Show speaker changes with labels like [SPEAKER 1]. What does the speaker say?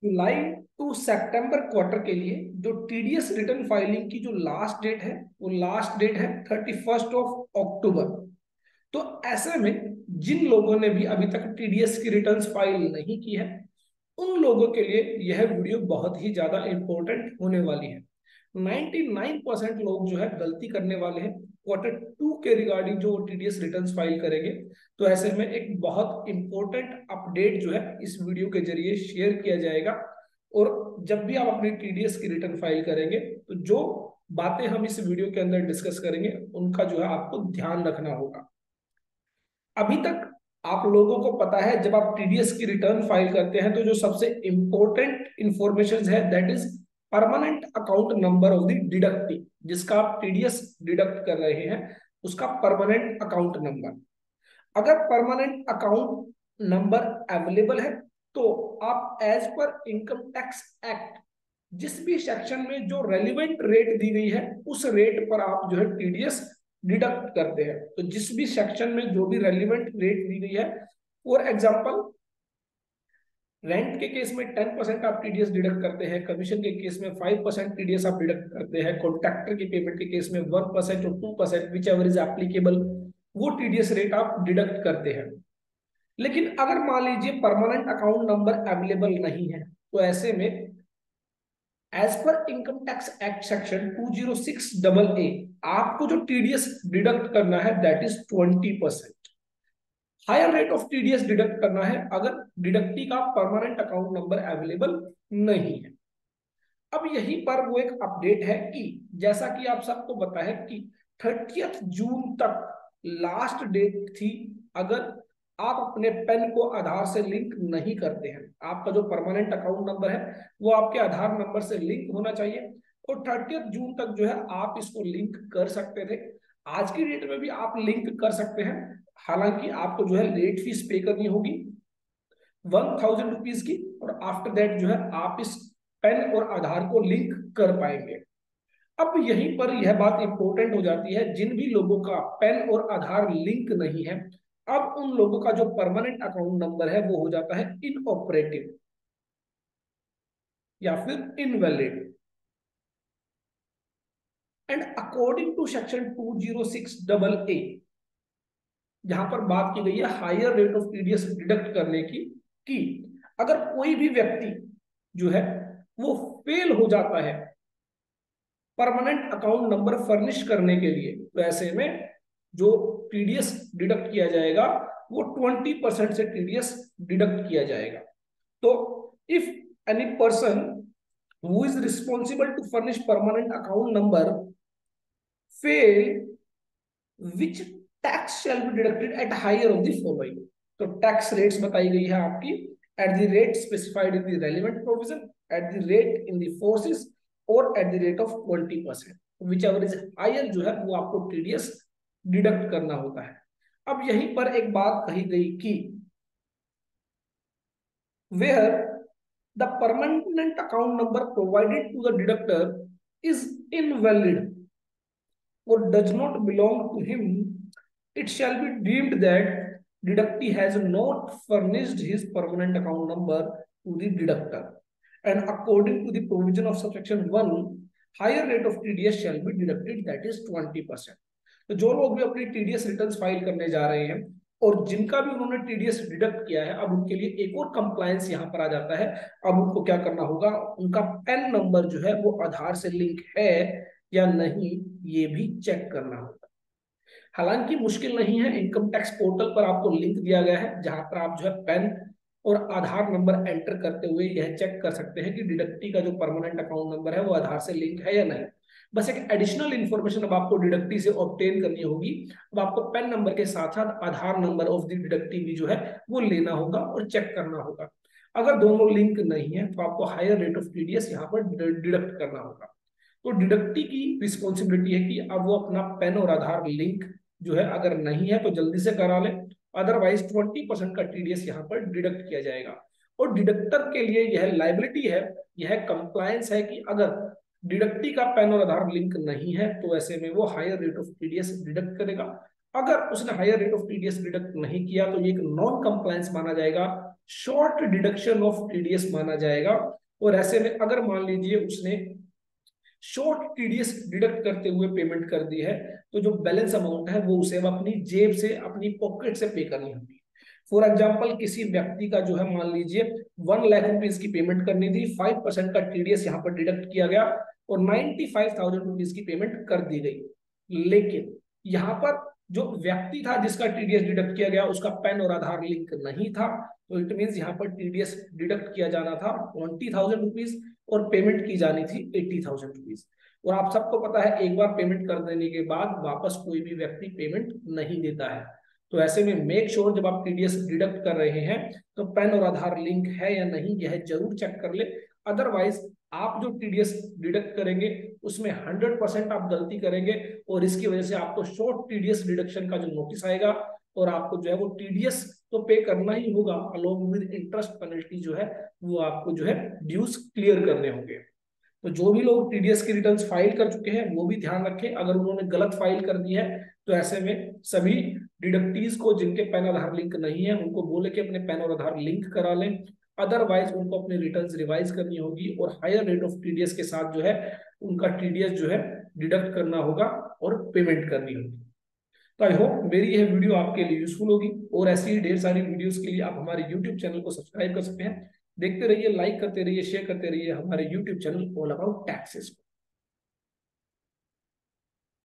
[SPEAKER 1] July to September quarter के लिए जो टीडीएस रिटर्न फाइलिंग की जो लास्ट डेट है वो लास्ट डेट है 31 अक्टूबर। तो ऐसे में जिन लोगों ने भी अभी तक टीडीएस की रिटर्न्स फाइल नहीं की है उन लोगों के लिए यह वीडियो बहुत ही ज्यादा इंपॉर्टेंट होने वाली है। 99% लोग जो है गलती करने वाले हैं क्वार्टर टू के रिगार्डिंग जो टीडीएस रिटर्न्स फाइल करेंगे। तो ऐसे में एक बहुत इंपॉर्टेंट अपडेट जो है इस वीडियो के जरिए शेयर किया जाएगा। और जब भी आप अपनी टीडीएस की रिटर्न फाइल करेंगे तो जो बातें हम इस वीडियो के अंदर डिस्कस करेंगे उनका जो है आपको ध्यान रखना होगा। अभी तक आप लोगों को पता है जब आप टीडीएस की रिटर्न फाइल करते हैं तो जो सबसे इंपॉर्टेंट इंफॉर्मेशन है that is permanent account number of the deductee. जिसका आप टीडीएस डिडक्ट कर रहे हैं उसका परमानेंट अकाउंट नंबर। अगर परमानेंट अकाउंट नंबर अवेलेबल है तो आप as per income tax act जिस भी सेक्शन में जो रेलिवेंट रेट दी गई है उस रेट पर आप जो है टीडीएस डिडक्ट करते हैं। तो जिस भी सेक्शन में जो भी रेलिवेंट रेट दी गई है, फॉर एग्जांपल रेंट के केस में 10% आप टीडीएस डिडक्ट करते हैं, कमीशन के केस में 5% टीडीएस आप डिडक्ट करते हैं, कॉन्ट्रैक्टर की पेमेंट के केस में 1% और 2% विच एवर इज एप्लीकेबल वो टीडीएस रेट आप डिडक्ट करते हैं। लेकिन अगर मान लीजिए परमानेंट अकाउंट नंबर अवेलेबल नहीं है तो ऐसे में as per income tax act section 206AA आपको जो टीडीएस डिडक्ट करना है that is 20%। Higher rate of TDS deduct करना है अगर डिडक्टी का परमानेंट अकाउंट नंबर अवेलेबल नहीं है। अब यहीं पर वो एक अपडेट है कि जैसा कि आप सबको पता है कि 30 जून तक लास्ट डेट थी। अगर आप अपने पेन को आधार से लिंक नहीं करते हैं, आपका जो परमानेंट अकाउंट नंबर है वो आपके आधार नंबर से लिंक होना चाहिए और 30 जून तक जो है आप इसको लिंक कर सकते थे। आज की डेट में भी आप लिंक कर सकते हैं, हालांकि आपको जो है लेट फीस पे करनी होगी 1000 रुपीज की। और आफ्टर दैट जो है आप इस पेन और आधार को लिंक कर पाएंगे। अब यहीं पर यह बात इंपॉर्टेंट हो जाती है, जिन भी लोगों का पेन और आधार लिंक नहीं है अब उन लोगों का जो परमानेंट अकाउंट नंबर है वो हो जाता है इनऑपरेटिव या फिर invalid. And according to section 206AA जहां पर बात की गई है higher rate of TDS deduct करने की कि अगर कोई भी व्यक्ति जो है वो फेल हो जाता है परमानेंट अकाउंट नंबर फर्निश करने के लिए तो ऐसे में जो टीडीएस डिडक्ट किया जाएगा वो 20% से टीडीएस डिडक्ट किया जाएगा। तो if any person who is responsible to furnish permanent account number fail which tax shall be deducted at higher of the following. तो टैक्स रेट्स बताई गई है आपकी at the rate specified in the relevant provision, at the rate in the forces और at the rate of 20%। Whichever is higher जो है वो आपको टीडीएस डिडक्ट करना होता है। अब यहीं पर एक बात कही गई कि where the permanent account number provided to the deductor is invalid or does not belong to him, it shall be deemed that deductee has not furnished his permanent account number to the deductor, and according to the provision of subsection 1 higher rate of TDS shall be deducted, that is 20%। तो जो लोग भी अपनी TDS returns file करने जा रहे हैं और जिनका भी उन्होंने टीडीएस डिडक्ट किया है अब उनके लिए एक और कंप्लायंस यहाँ पर आ जाता है। अब उनको क्या करना होगा, उनका पेन नंबर जो है वो आधार से लिंक है या नहीं ये भी चेक करना होगा। हालांकि मुश्किल नहीं है, इनकम टैक्स पोर्टल पर आपको लिंक दिया गया है जहां पर आप जो है पेन और आधार नंबर एंटर करते हुए यह चेक कर सकते हैं कि डिडक्टी का जो परमानेंट अकाउंट नंबर है वो आधार से लिंक है या नहीं। बस एक एडिशनल इंफॉर्मेशन अब आपको डिडक्टी से ऑब्टेन करनी होगी। अब आपको पेन नंबर के साथ साथ आधार नंबर ऑफ द डिडक्टी भी जो है वो लेना होगा और चेक करना होगा। अगर दोनों लिंक नहीं है तो आपको हायर रेट ऑफ टीडीएस यहाँ पर डिडक्ट करना होगा। तो डिडक्टी की रिस्पॉन्सिबिलिटी है कि अब वो अपना पेन और आधार लिंक जो है अगर नहीं है तो जल्दी से करा ले, अदरवाइज 20% का टीडीएस यहाँ पर डिडक्ट किया जाएगा। और डिडक्टर के लिए यह लाइबिलिटी है, यह कंप्लायंस है कि अगर डिडक्टी का पेन और आधार लिंक नहीं है तो ऐसे में वो higher rate of TDS deduct करेगा। अगर उसने higher rate of TDS deduct नहीं किया तो ये एक नॉन कंप्लायंस माना जाएगा शॉर्ट डिडक्शन ऑफ टीडीएस माना जाएगा। और ऐसे में अगर मान लीजिए उसने शॉर्ट टीडीएस डिडक्ट करते हुए पेमेंट कर दी है, तो जो बैलेंस अमाउंट है वो उसे अब अपनी जेब से, अपनी पॉकेट से पे करनी होगी। फॉर एग्जाम्पल, किसी व्यक्ति का जो है मान लीजिए 1 लाख रुपीज की पेमेंट करनी थी, 5% का टीडीएस यहाँ पर डिडक्ट किया गया और 95,000 रुपीज की पेमेंट कर दी गई। लेकिन यहाँ पर जो व्यक्ति था जिसका टीडीएस डिडक्ट किया गया, उसका पैन और आधार लिंक नहीं था, तो इट मीन यहाँ पर टीडीएस डिडक्ट किया जाना था 20,000 रुपीज और पेमेंट की जानी थी 80,000 रुपीज। और आप सबको पता है एक बार पेमेंट कर देने के बाद वापस कोई भी व्यक्ति पेमेंट नहीं देता है। तो ऐसे में मेक श्योर जब आप टीडीएस डिडक्ट कर रहे हैं तो पैन और आधार लिंक है या नहीं, यह जरूर चेक कर ले। अदरवाइज आप जो टीडीएस डिडक्ट करेंगे उसमें 100% आप गलती करेंगे और इसकी वजह से आपको शॉर्ट टीडीएस डिडक्शन का जो नोटिस आएगा और आपको जो है वो टीडीएस तो पे करना ही होगा, अलोंग विद इंटरेस्ट पेनल्टी जो है वो आपको जो है ड्यूज क्लियर करने होंगे। तो जो भी लोग टीडीएस की रिटर्न्स फाइल कर चुके हैं वो भी ध्यान रखें, अगर उन्होंने गलत फाइल कर दी है तो ऐसे में सभी डिडक्टीज को जिनके पैन आधार लिंक नहीं है उनको बोले कि अपने पैन और आधार लिंक करा लें। अदरवाइज उनको अपने रिटर्न्स रिवाइज करनी होगी और हायर रेट ऑफ टीडीएस के साथ जो है उनका टीडीएस जो है डिडक्ट करना होगा और पेमेंट करनी होगी। तो आई होप मेरी यह वीडियो आपके लिए यूजफुल होगी और ऐसी ही ढेर सारी वीडियोस के लिए आप हमारे यूट्यूब चैनल को सब्सक्राइब कर सकते हैं। देखते रहिए, लाइक करते रहिए, शेयर करते रहिए हमारे YouTube channel all about taxes.